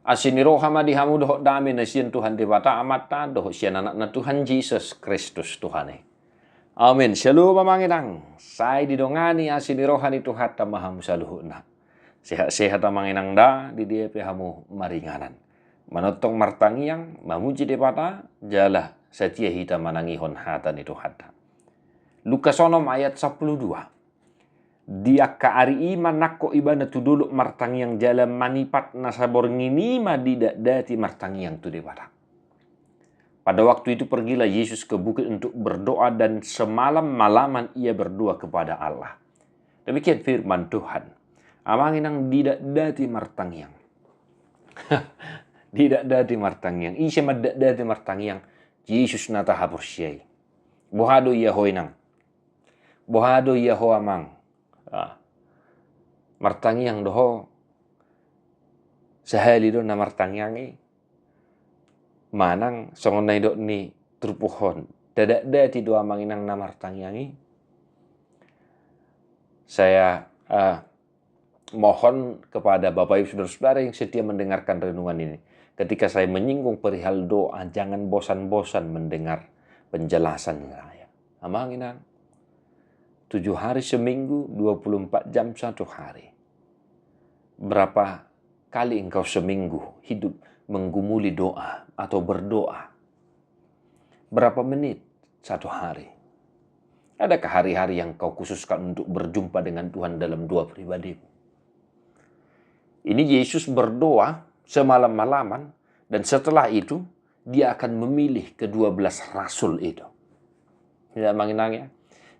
Asiniroha madihamu doh dami na siyan Tuhan di bata amata doh siyan anak na Tuhan Jesus Kristus Tuhan. Amin. Shalom mamanginang. Say didongani asiniroha ni Tuhan tamahamu saluhuna. Sehat-sehat mamanginang da di dia pehamu maringanan. Manotong martangiang mamuji di bata jala setia hita manangihon hata ni Tuhan. Lukas 6 ayat 12. Dia kaari iman nako iba na tuduluk martang yang jalan manipat nasabor ngini madidak dati martang yang tu dewata. Pada waktu itu pergilah Yesus ke bukit untuk berdoa dan semalam malaman ia berdoa kepada Allah. Demikian firman Tuhan. Amangin ang didak dati martang yang. Didak dati martang yang. Isya madak dati martang yang. Yesus nata hapur siyay. Bohado iya hoy nang. Bohado iya ho amang. Martangiang doho sahali do na martangiang manang songon na do ni trupuhon dadak dati do amanginang na martangiang saya mohon kepada Bapak Ibu Saudara-saudara yang setia mendengarkan renungan ini, ketika saya menyinggung perihal doa, jangan bosan-bosan mendengar penjelasan saya. Amanginang 7 hari seminggu, 24 jam 1 hari. Berapa kali engkau seminggu hidup menggumuli doa atau berdoa? Berapa menit 1 hari? Adakah hari-hari yang kau khususkan untuk berjumpa dengan Tuhan dalam doa pribadimu? Ini Yesus berdoa semalam-malaman dan setelah itu dia akan memilih ke-12 rasul itu. Tidak mengenangnya?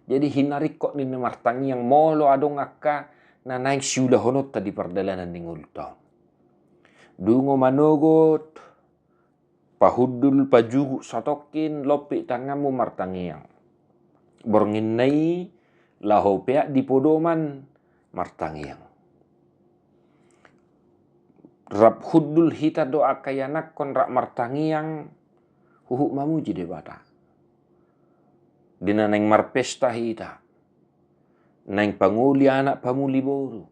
Jadi hinari kok ni martangi yang molo adong akka na naik siulah honot tadi perjalanan ning ultong. Dungo manogot pahudul pajugu satokin lopi tangamu martangi yang. Bornginai laho pea di podoman martangi yang. Rap hudul hita doa kayanak kon rak martangi yang huhuk mamuji debata. Dina neng marpesta hita. Neng panguli anak pamuli boru.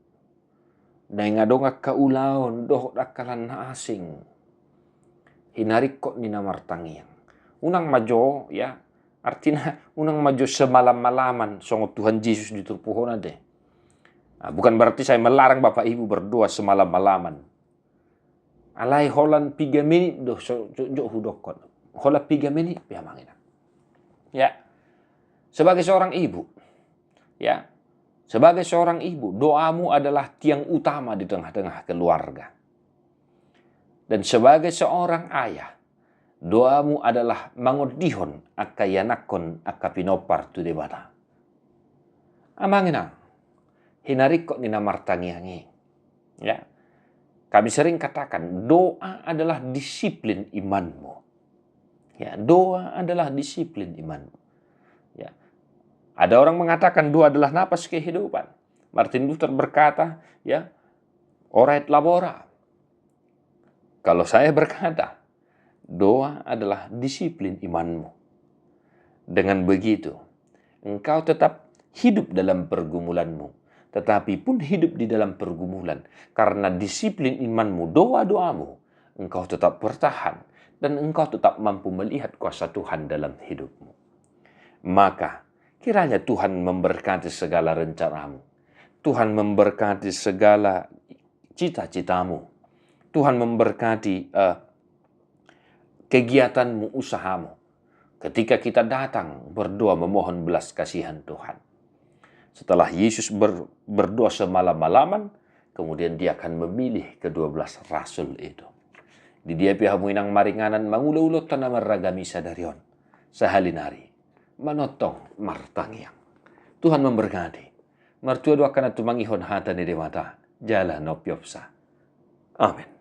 Neng adong akka ulaon doh dakalan na asing. Hinarik kok nina martangiang. Unang majo ya. Artinya unang majo semalam-malaman songo Tuhan Yesus ditupuhon ade. Bukan berarti saya melarang Bapak Ibu berdoa semalam-malaman. Alai holan 3 menit doh jo hudokon. Hola 3 menit piamangina. Ya. Sebagai seorang ibu, ya, sebagai seorang ibu, doamu adalah tiang utama di tengah-tengah keluarga. Dan sebagai seorang ayah, doamu adalah mangodihon akayanakon akapinopar tu debata. Amangina, hinarikot ni namartangiangi. Ya, kami sering katakan doa adalah disiplin imanmu. Ya, doa adalah disiplin imanmu. Ya. Ada orang mengatakan doa adalah napas kehidupan. Martin Luther berkata, ya, ora et labora. Kalau saya berkata, doa adalah disiplin imanmu. Dengan begitu, engkau tetap hidup dalam pergumulanmu, tetapi pun hidup di dalam pergumulan. Karena disiplin imanmu, doa-doamu, engkau tetap bertahan dan engkau tetap mampu melihat kuasa Tuhan dalam hidupmu. Maka kiranya Tuhan memberkati segala rencanamu. Tuhan memberkati segala cita-citamu. Tuhan memberkati kegiatanmu, usahamu. Ketika kita datang berdoa memohon belas kasihan Tuhan. Setelah Yesus berdoa semalam-malaman, kemudian dia akan memilih ke-12 rasul itu. Di dia pihamu inang maringanan mangulo-ulo tanam ragami sadarion. Sahalinari. Manotong martangiang. Tuhan memberkati. Martua doa kana tumangihon hata ni demata. Jala nopiopsa. Amin.